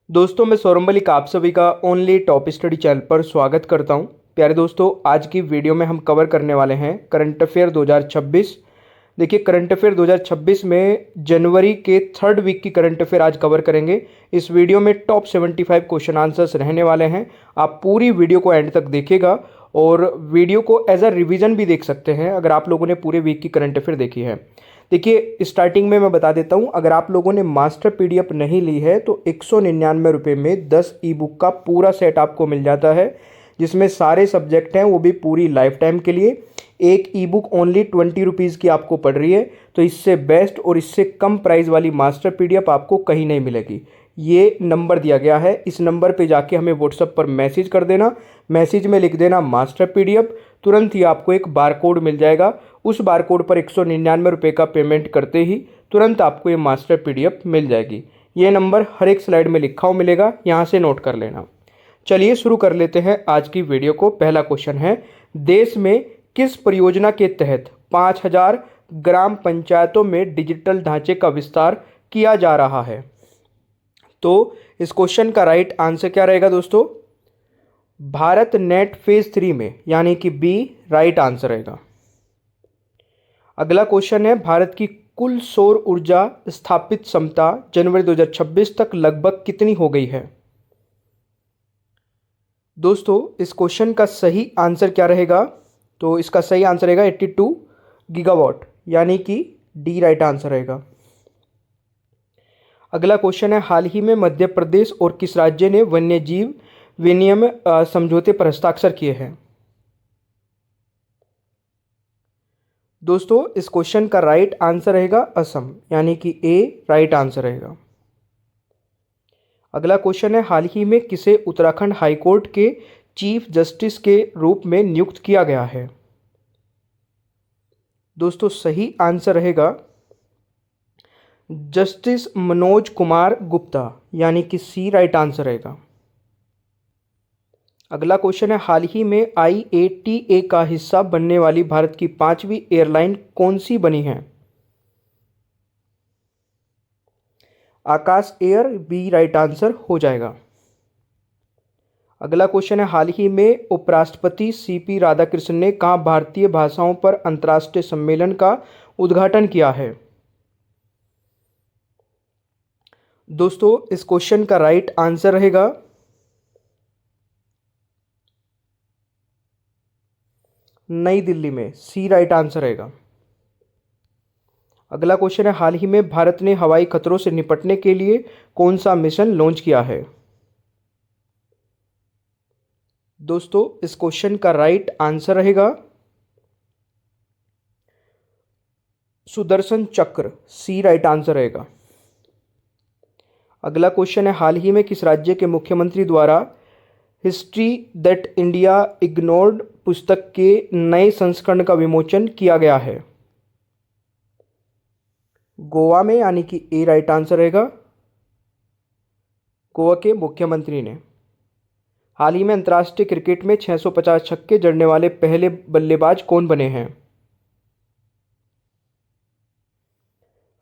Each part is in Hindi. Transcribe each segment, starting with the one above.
दोस्तों मैं सौरभ मलिक आप सभी का ओनली टॉप स्टडी चैनल पर स्वागत करता हूं। प्यारे दोस्तों, आज की वीडियो में हम कवर करने वाले हैं करंट अफेयर 2026। देखिए, करंट अफेयर 2026 में जनवरी के थर्ड वीक की करंट अफेयर आज कवर करेंगे। इस वीडियो में टॉप 75 क्वेश्चन आंसर्स रहने वाले हैं। आप पूरी वीडियो को एंड तक देखिएगा और वीडियो को एज अ रिवीजन भी देख सकते हैं अगर आप लोगों ने पूरे वीक की करंट अफेयर देखी है। देखिए, स्टार्टिंग में मैं बता देता हूं, अगर आप लोगों ने मास्टर पीडीएफ नहीं ली है तो 199 रुपये में 10 ई बुक का पूरा सेट आपको मिल जाता है, जिसमें सारे सब्जेक्ट हैं, वो भी पूरी लाइफ टाइम के लिए। एक ई बुक ओनली 20 रुपीज़ की आपको पड़ रही है, तो इससे बेस्ट और इससे कम प्राइस वाली मास्टर पीडीएफ आपको कहीं नहीं मिलेगी। ये नंबर दिया गया है, इस नंबर पे जाके हमें व्हाट्सएप पर मैसेज कर देना। मैसेज में लिख देना मास्टर पीडीएफ, तुरंत ही आपको एक बार कोड मिल जाएगा। उस बार कोड पर 199 रुपये का पेमेंट करते ही तुरंत आपको ये मास्टर पीडीएफ मिल जाएगी। ये नंबर हर एक स्लाइड में लिखा हुआ मिलेगा, यहाँ से नोट कर लेना। चलिए शुरू कर लेते हैं आज की वीडियो को। पहला क्वेश्चन है, देश में किस परियोजना के तहत 5000 ग्राम पंचायतों में डिजिटल ढांचे का विस्तार किया जा रहा है? तो इस क्वेश्चन का राइट आंसर क्या रहेगा दोस्तों? भारत नेट फेज 3 में, यानी कि बी राइट आंसर रहेगा। अगला क्वेश्चन है, भारत की कुल सौर ऊर्जा स्थापित क्षमता जनवरी 2026 तक लगभग कितनी हो गई है? दोस्तों, इस क्वेश्चन का सही आंसर क्या रहेगा? तो इसका सही आंसर रहेगा 82 गीगावाट, यानी कि डी राइट आंसर रहेगा। अगला क्वेश्चन है, हाल ही में मध्य प्रदेश और किस राज्य ने वन्यजीव विनियम समझौते पर हस्ताक्षर किए हैं? दोस्तों, इस क्वेश्चन का राइट आंसर रहेगा असम, यानी कि ए राइट आंसर रहेगा। अगला क्वेश्चन है, हाल ही में किसे उत्तराखंड हाईकोर्ट के चीफ जस्टिस के रूप में नियुक्त किया गया है? दोस्तों, सही आंसर रहेगा जस्टिस मनोज कुमार गुप्ता, यानी कि सी राइट आंसर रहेगा। अगला क्वेश्चन है, हाल ही में IATA का हिस्सा बनने वाली भारत की 5वीं एयरलाइन कौन सी बनी है? आकाश एयर, बी राइट आंसर हो जाएगा। अगला क्वेश्चन है, हाल ही में उपराष्ट्रपति CP राधाकृष्णन ने कहाँ भारतीय भाषाओं पर अंतर्राष्ट्रीय सम्मेलन का उद्घाटन किया है? दोस्तों, इस क्वेश्चन का राइट आंसर रहेगा नई दिल्ली में, सी राइट आंसर रहेगा। अगला क्वेश्चन है, हाल ही में भारत ने हवाई खतरों से निपटने के लिए कौन सा मिशन लॉन्च किया है? दोस्तों, इस क्वेश्चन का राइट आंसर रहेगा सुदर्शन चक्र, सी राइट आंसर रहेगा। अगला क्वेश्चन है, हाल ही में किस राज्य के मुख्यमंत्री द्वारा हिस्ट्री दैट इंडिया इग्नोर्ड पुस्तक के नए संस्करण का विमोचन किया गया है? गोवा में, यानी कि ए राइट आंसर रहेगा। गोवा के मुख्यमंत्री ने। हाल ही में अंतर्राष्ट्रीय क्रिकेट में 650 छक्के जड़ने वाले पहले बल्लेबाज कौन बने हैं?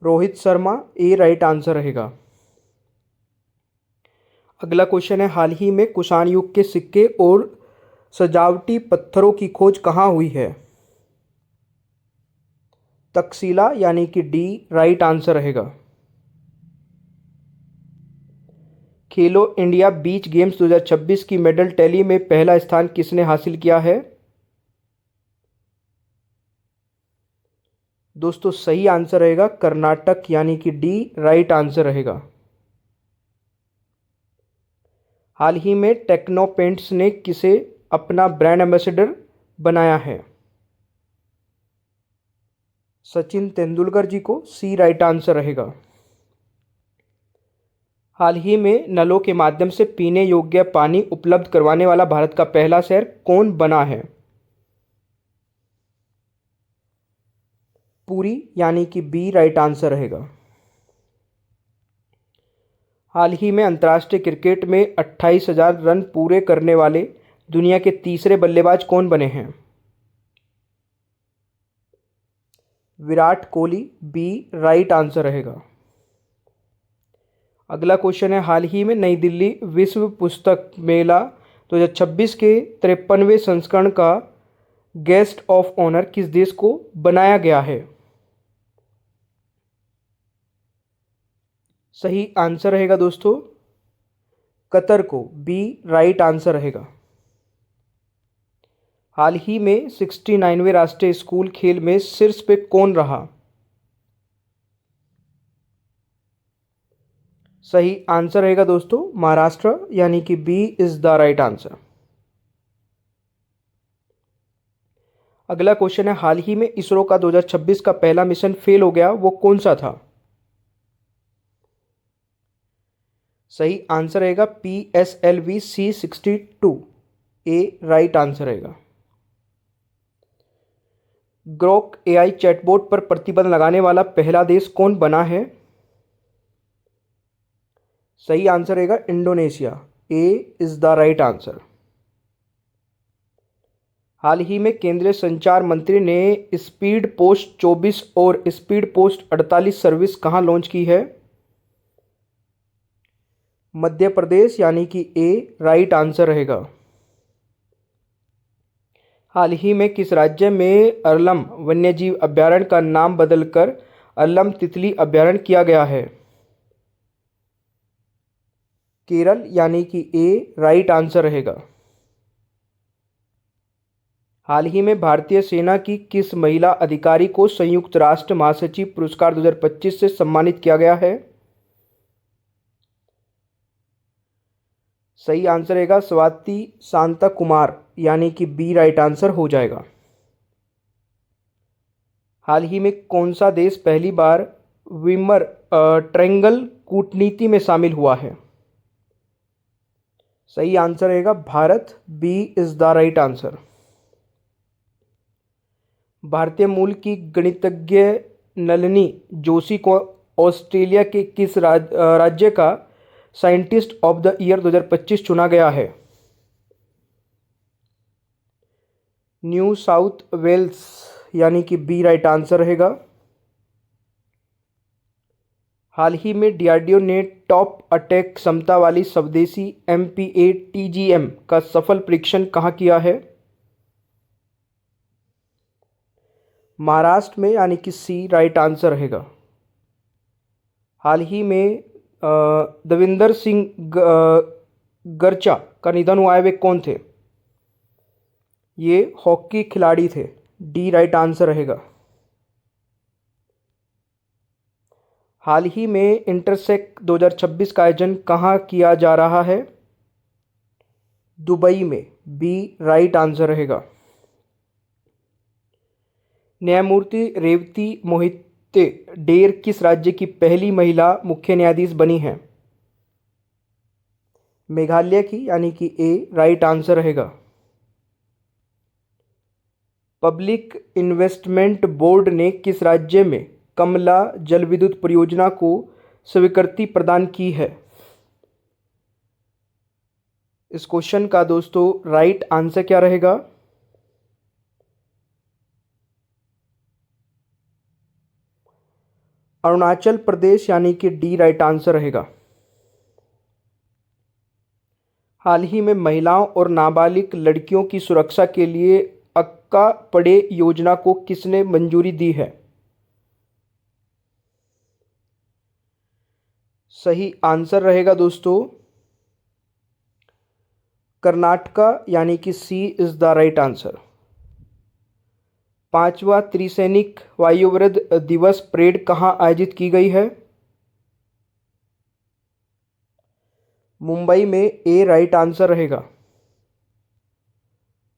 रोहित शर्मा, ए राइट आंसर रहेगा। अगला क्वेश्चन है, हाल ही में कुषाण युग के सिक्के और सजावटी पत्थरों की खोज कहाँ हुई है? तक्षशिला, यानी कि डी राइट आंसर रहेगा। खेलो इंडिया बीच गेम्स 2026 की मेडल टैली में पहला स्थान किसने हासिल किया है? दोस्तों, सही आंसर रहेगा कर्नाटक, यानी कि डी राइट आंसर रहेगा। हाल ही में टेक्नो पेंट्स ने किसे अपना ब्रांड एम्बेसडर बनाया है? सचिन तेंदुलकर जी को, सी राइट आंसर रहेगा। हाल ही में नलों के माध्यम से पीने योग्य पानी उपलब्ध करवाने वाला भारत का पहला शहर कौन बना है? पुरी, यानी कि बी राइट आंसर रहेगा। हाल ही में अंतर्राष्ट्रीय क्रिकेट में 28,000 रन पूरे करने वाले दुनिया के तीसरे बल्लेबाज कौन बने हैं? Virat Kohli, B right answer रहेगा। अगला क्वेश्चन है, हाल ही में नई दिल्ली विश्व पुस्तक मेला 2026 के 53वें संस्करण का गेस्ट ऑफ ऑनर किस देश को बनाया गया है? सही आंसर रहेगा दोस्तों कतर को, बी राइट आंसर रहेगा। हाल ही में 69वें राष्ट्रीय स्कूल खेल में शीर्ष पे कौन रहा? सही आंसर रहेगा दोस्तों महाराष्ट्र, यानी कि B is the right answer. अगला क्वेश्चन है, हाल ही में इसरो का 2026 का पहला मिशन फेल हो गया, वो कौन सा था? सही आंसर रहेगा PSLV C62, ए राइट आंसर रहेगा। ग्रोक AI चैटबॉट पर प्रतिबंध लगाने वाला पहला देश कौन बना है? सही आंसर रहेगा Indonesia, A is the right answer. हाल ही में केंद्रीय संचार मंत्री ने स्पीड पोस्ट 24 और स्पीड पोस्ट 48 सर्विस कहां लॉन्च की है? मध्य प्रदेश, यानी कि ए राइट आंसर रहेगा। हाल ही में किस राज्य में अरलम वन्यजीव अभयारण्य का नाम बदलकर अरलम तितली अभयारण्य किया गया है? केरल, यानी कि ए राइट आंसर रहेगा। हाल ही में भारतीय सेना की किस महिला अधिकारी को संयुक्त राष्ट्र महासचिव पुरस्कार 2025 से सम्मानित किया गया है? सही आंसर रहेगा स्वाति शांता कुमार, यानी कि बी राइट आंसर हो जाएगा। हाल ही में कौन सा देश पहली बार विमर ट्रायंगल कूटनीति में शामिल हुआ है? सही आंसर रहेगा Bharat, B is the right answer. भारतीय मूल की गणितज्ञ नलिनी जोशी को ऑस्ट्रेलिया के किस राज्य का साइंटिस्ट ऑफ द ईयर 2025 चुना गया है? न्यू साउथ वेल्स, यानी कि बी राइट आंसर रहेगा। हाल ही में DRDO ने टॉप अटैक क्षमता वाली स्वदेशी MPA-TGM का सफल परीक्षण कहाँ किया है? महाराष्ट्र में, यानी कि सी राइट आंसर रहेगा। हाल ही में दविंदर सिंह गर्चा का निधन हुआ है, वे कौन थे? ये हॉकी खिलाड़ी थे, डी राइट आंसर रहेगा। हाल ही में इंटरसेक 2026 का आयोजन कहाँ किया जा रहा है? दुबई में, बी राइट आंसर रहेगा। न्यायमूर्ति रेवती मोहिते डेर किस राज्य की पहली महिला मुख्य न्यायाधीश बनी है? मेघालय की, यानी कि ए राइट आंसर रहेगा। पब्लिक इन्वेस्टमेंट बोर्ड ने किस राज्य में कमला जल विद्युत परियोजना को स्वीकृति प्रदान की है? इस क्वेश्चन का दोस्तों राइट आंसर क्या रहेगा? अरुणाचल प्रदेश, यानी कि डी राइट आंसर रहेगा। हाल ही में महिलाओं और नाबालिग लड़कियों की सुरक्षा के लिए अक्का पड़े योजना को किसने मंजूरी दी है? सही आंसर रहेगा दोस्तों कर्नाटका, यानी कि सी इज द राइट आंसर। 5वां त्रिसैनिक वायुव्रत दिवस परेड कहाँ आयोजित की गई है? मुंबई में, ए राइट आंसर रहेगा।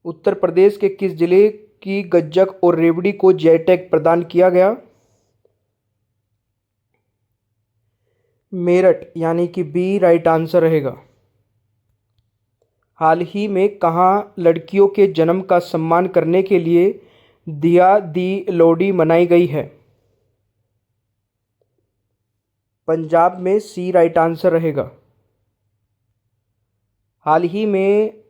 उत्तर प्रदेश के किस जिले की गज्जक और रेवड़ी को जे टैग प्रदान किया गया? मेरठ, यानी कि बी राइट आंसर रहेगा। हाल ही में कहाँ लड़कियों के जन्म का सम्मान करने के लिए दिया दी लोहड़ी मनाई गई है? पंजाब में, सी राइट आंसर रहेगा। हाल ही में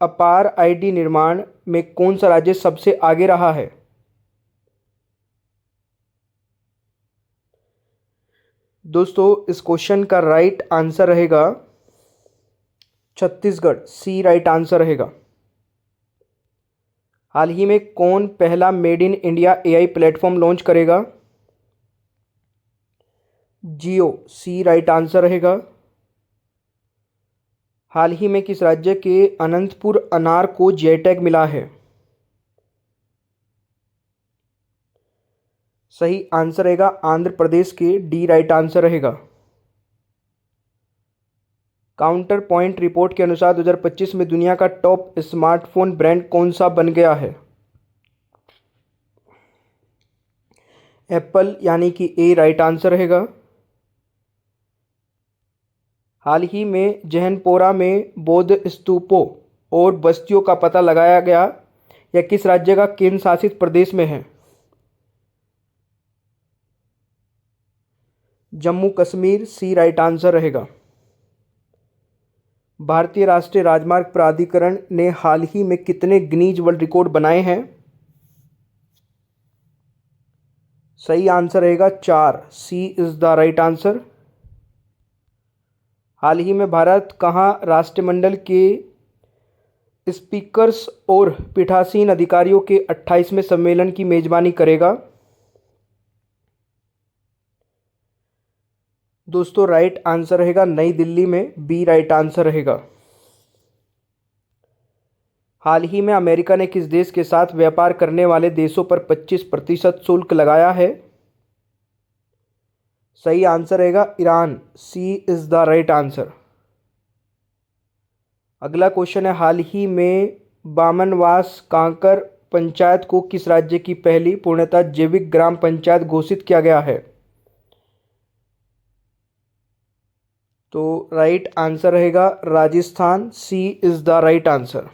अपार आईडी निर्माण में कौन सा राज्य सबसे आगे रहा है? दोस्तों इस क्वेश्चन का राइट आंसर रहेगा छत्तीसगढ़, सी राइट आंसर रहेगा। हाल ही में कौन पहला made in India AI platform launch करेगा? जियो, सी राइट आंसर रहेगा। हाल ही में किस राज्य के अनंतपुर अनार को जीआई टैग मिला है? सही आंसर रहेगा आंध्र प्रदेश के, डी राइट आंसर रहेगा। काउंटर पॉइंट रिपोर्ट के अनुसार 2025 में दुनिया का टॉप स्मार्टफोन ब्रांड कौन सा बन गया है? एप्पल, यानी कि ए राइट आंसर रहेगा। हाल ही में जहनपोरा में बौद्ध स्तूपों और बस्तियों का पता लगाया गया, यह किस राज्य का केंद्र शासित प्रदेश में है? जम्मू कश्मीर, सी राइट आंसर रहेगा। भारतीय राष्ट्रीय राजमार्ग प्राधिकरण ने हाल ही में कितने गिनीज वर्ल्ड रिकॉर्ड बनाए हैं? सही आंसर रहेगा 4, सी इज द राइट आंसर। हाल ही में भारत कहाँ राष्ट्रमंडल के स्पीकर्स और पीठासीन अधिकारियों के 28वें सम्मेलन की मेजबानी करेगा? दोस्तों राइट आंसर रहेगा नई दिल्ली में, बी राइट आंसर रहेगा। हाल ही में अमेरिका ने किस देश के साथ व्यापार करने वाले देशों पर 25% शुल्क लगाया है? सही आंसर रहेगा Iran, C is the right answer. अगला क्वेश्चन है, हाल ही में बामनवास कांकर पंचायत को किस राज्य की पहली पूर्णतः जैविक ग्राम पंचायत घोषित किया गया है? तो राइट आंसर रहेगा राजस्थान, सी इज द राइट आंसर।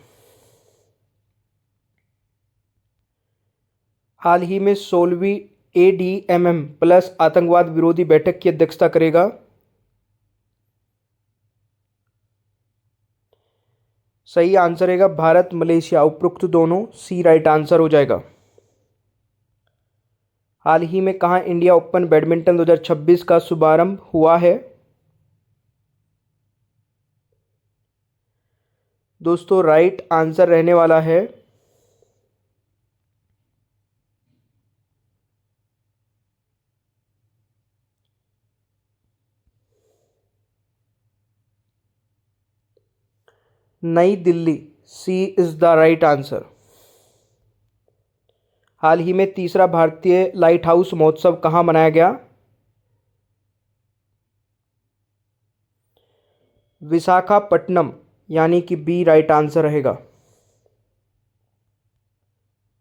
हाल ही में 16वीं ADMM प्लस आतंकवाद विरोधी बैठक की अध्यक्षता करेगा? सही आंसर रहेगा भारत मलेशिया, उपरोक्त दोनों, सी राइट आंसर हो जाएगा। हाल ही में कहाँ इंडिया ओपन बैडमिंटन 2026 का शुभारंभ हुआ है? दोस्तों राइट आंसर रहने वाला है नई दिल्ली, सी इज द राइट आंसर। हाल ही में तीसरा भारतीय लाइट हाउस महोत्सव कहाँ मनाया गया? विशाखापट्टनम, यानी कि बी राइट आंसर रहेगा।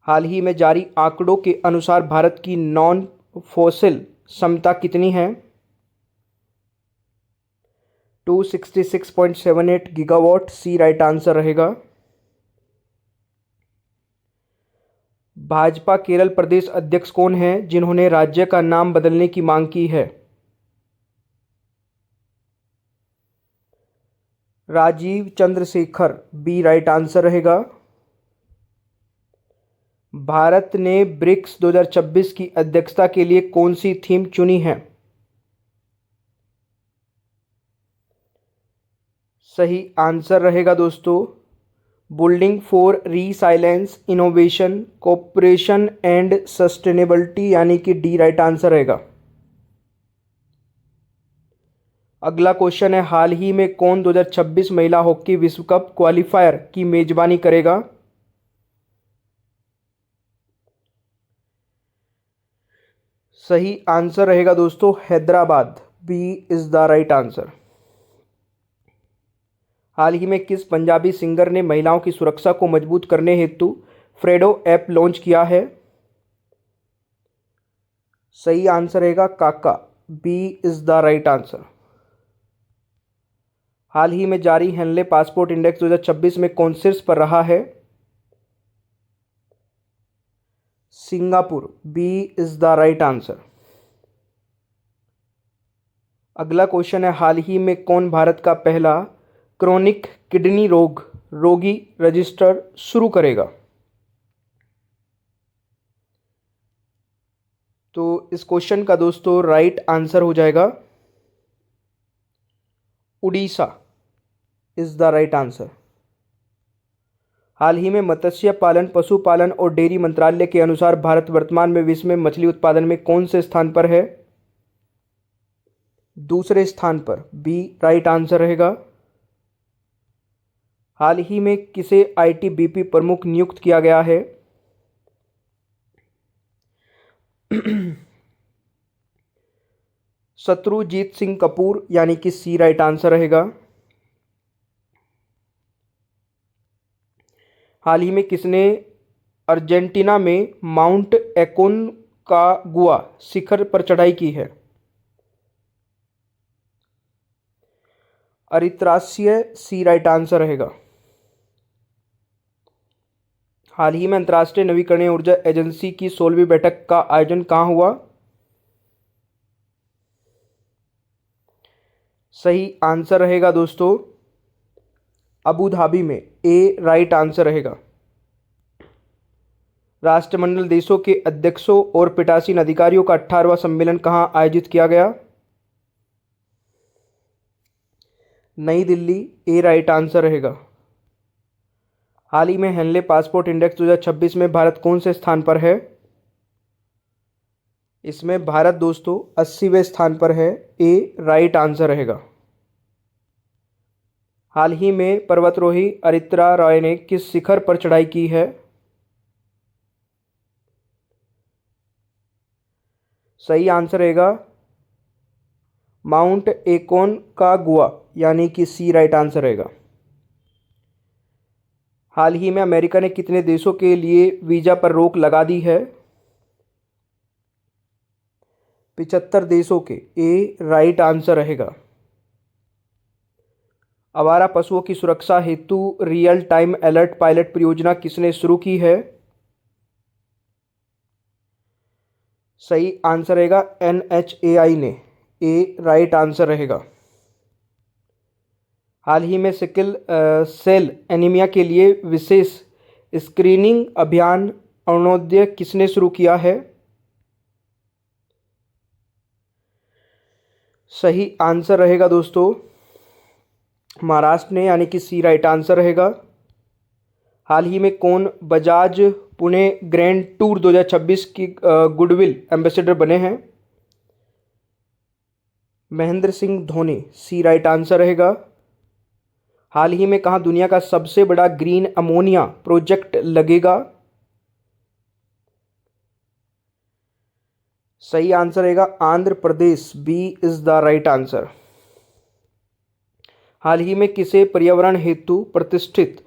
हाल ही में जारी आंकड़ों के अनुसार भारत की नॉन फॉसिल क्षमता कितनी है? 266.78 गीगावाट, सी राइट आंसर रहेगा। भाजपा केरल प्रदेश अध्यक्ष कौन हैं जिन्होंने राज्य का नाम बदलने की मांग की है? Rajeev Chandrasekhar, B right answer रहेगा। भारत ने ब्रिक्स 2026 की अध्यक्षता के लिए कौन सी थीम चुनी है? सही आंसर रहेगा दोस्तों building for resilience, innovation, cooperation and sustainability, यानी कि डी राइट आंसर रहेगा। अगला क्वेश्चन है, हाल ही में कौन 2026 महिला हॉकी विश्व कप क्वालिफायर की मेजबानी करेगा? सही आंसर रहेगा दोस्तों Hyderabad, B is the right answer. हाल ही में किस पंजाबी सिंगर ने महिलाओं की सुरक्षा को मजबूत करने हेतु फ्रेडो ऐप लॉन्च किया है? सही आंसर रहेगा Kaka, B is the right answer. हाल ही में जारी हेनले पासपोर्ट इंडेक्स 2026 में कौन शीर्ष पर रहा है? Singapore, B is the right answer. अगला क्वेश्चन है, हाल ही में कौन भारत का पहला क्रोनिक किडनी रोग रोगी रजिस्टर शुरू करेगा? तो इस क्वेश्चन का दोस्तों राइट आंसर हो जाएगा Orissa is the right answer. हाल ही में मत्स्य पालन, पशुपालन और डेयरी मंत्रालय के अनुसार भारत वर्तमान में विश्व में मछली उत्पादन में कौन से स्थान पर है? दूसरे स्थान पर, बी राइट आंसर रहेगा। हाल ही में किसे आईटीबीपी प्रमुख नियुक्त किया गया है? शत्रुजीत सिंह कपूर, यानी कि सी राइट आंसर रहेगा। हाल ही में किसने अर्जेंटीना में माउंट एकोनकागुआ शिखर पर चढ़ाई की है? अरित्रास्य, सी राइट आंसर रहेगा। हाल ही में अंतर्राष्ट्रीय नवीकरणीय ऊर्जा एजेंसी की 16वीं बैठक का आयोजन कहाँ हुआ? सही आंसर रहेगा दोस्तों अबू धाबी में, ए राइट आंसर रहेगा। राष्ट्रमंडल देशों के अध्यक्षों और पीठासीन अधिकारियों का 18वां सम्मेलन कहाँ आयोजित किया गया? नई दिल्ली, ए राइट आंसर रहेगा। हाल ही में हेनले पासपोर्ट इंडेक्स 2026 में भारत कौन से स्थान पर है? इसमें भारत दोस्तों 80वें स्थान पर है, ए राइट आंसर रहेगा। हाल ही में पर्वतारोही अरित्रा रॉय ने किस शिखर पर चढ़ाई की है? सही आंसर रहेगा माउंट एकोनकागुआ, यानी कि सी राइट आंसर रहेगा। हाल ही में अमेरिका ने कितने देशों के लिए वीजा पर रोक लगा दी है? 75 देशों के, ए राइट आंसर रहेगा। आवारा पशुओं की सुरक्षा हेतु रियल टाइम अलर्ट पायलट परियोजना किसने शुरू की है? सही आंसर रहेगा NHAI ने, ए राइट आंसर रहेगा। हाल ही में सिकल सेल एनीमिया के लिए विशेष स्क्रीनिंग अभियान अरुणोदय किसने शुरू किया है? सही आंसर रहेगा दोस्तों महाराष्ट्र ने, यानी कि सी राइट आंसर रहेगा। हाल ही में कौन बजाज पुणे ग्रैंड टूर 2026 की गुडविल एम्बेसडर बने हैं? महेंद्र सिंह धोनी, सी राइट आंसर रहेगा। हाल ही में कहाँ दुनिया का सबसे बड़ा ग्रीन अमोनिया प्रोजेक्ट लगेगा? सही आंसर रहेगा Andhra Pradesh, B is the right answer. हाल ही में किसे पर्यावरण हेतु प्रतिष्ठित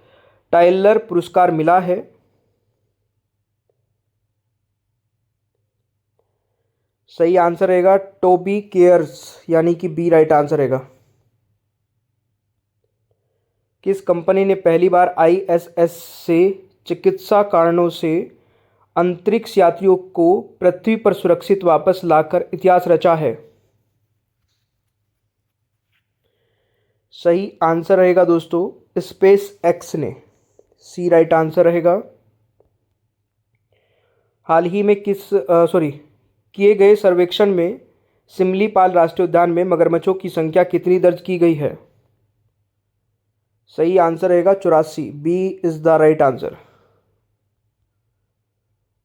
टाइलर पुरस्कार मिला है? सही आंसर रहेगा टोबी केयर्स, यानी कि बी राइट आंसर रहेगा। किस कंपनी ने पहली बार ISS से चिकित्सा कारणों से अंतरिक्ष यात्रियों को पृथ्वी पर सुरक्षित वापस लाकर इतिहास रचा है? सही आंसर रहेगा दोस्तों स्पेस एक्स ने, सी राइट आंसर रहेगा। हाल ही में किए गए सर्वेक्षण में सिमलीपाल राष्ट्रीय उद्यान में मगरमच्छों की संख्या कितनी दर्ज की गई है? सही आंसर रहेगा 84, B is the right answer.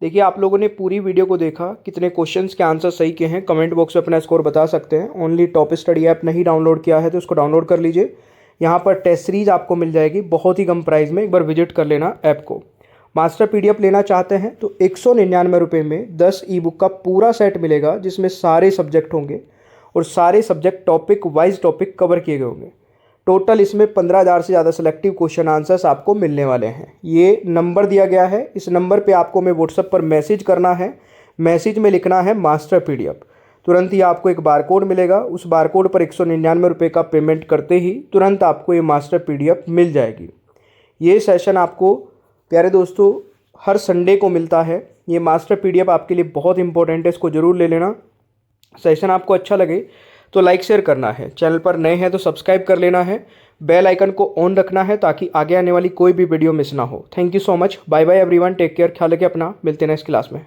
देखिए आप लोगों ने पूरी वीडियो को देखा, कितने क्वेश्चंस के आंसर सही किए हैं कमेंट बॉक्स में अपना स्कोर बता सकते हैं। ओनली टॉप स्टडी ऐप नहीं डाउनलोड किया है तो उसको डाउनलोड कर लीजिए। यहाँ पर टेस्ट सीरीज आपको मिल जाएगी बहुत ही कम प्राइस में, एक बार विजिट कर लेना ऐप को। मास्टर PDF लेना चाहते हैं तो 199 रुपये में 10 ई-बुक का पूरा सेट मिलेगा, जिसमें सारे सब्जेक्ट होंगे और सारे subject topic wise topic cover किए गए होंगे। टोटल इसमें 15,000 से ज़्यादा सेलेक्टिव क्वेश्चन आंसर्स आपको मिलने वाले हैं। ये नंबर दिया गया है, इस नंबर पे आपको मैं व्हाट्सएप पर मैसेज करना है। मैसेज में लिखना है मास्टर PDF। तुरंत ही आपको एक बारकोड मिलेगा, उस बारकोड पर 199 रुपये का पेमेंट करते ही तुरंत आपको ये मास्टर PDF मिल जाएगी। ये सेशन आपको प्यारे दोस्तों हर संडे को मिलता है। ये मास्टर PDF आपके लिए बहुत इंपॉर्टेंट है, इसको ज़रूर ले लेना। सेशन आपको अच्छा लगे तो लाइक शेयर करना है, चैनल पर नए हैं तो सब्सक्राइब कर लेना है, बेल आइकन को ऑन रखना है ताकि आगे आने वाली कोई भी वीडियो मिस ना हो। Thank you so much, bye bye everyone, take care, ख्याल रखिए अपना, मिलते हैं नेक्स्ट क्लास में।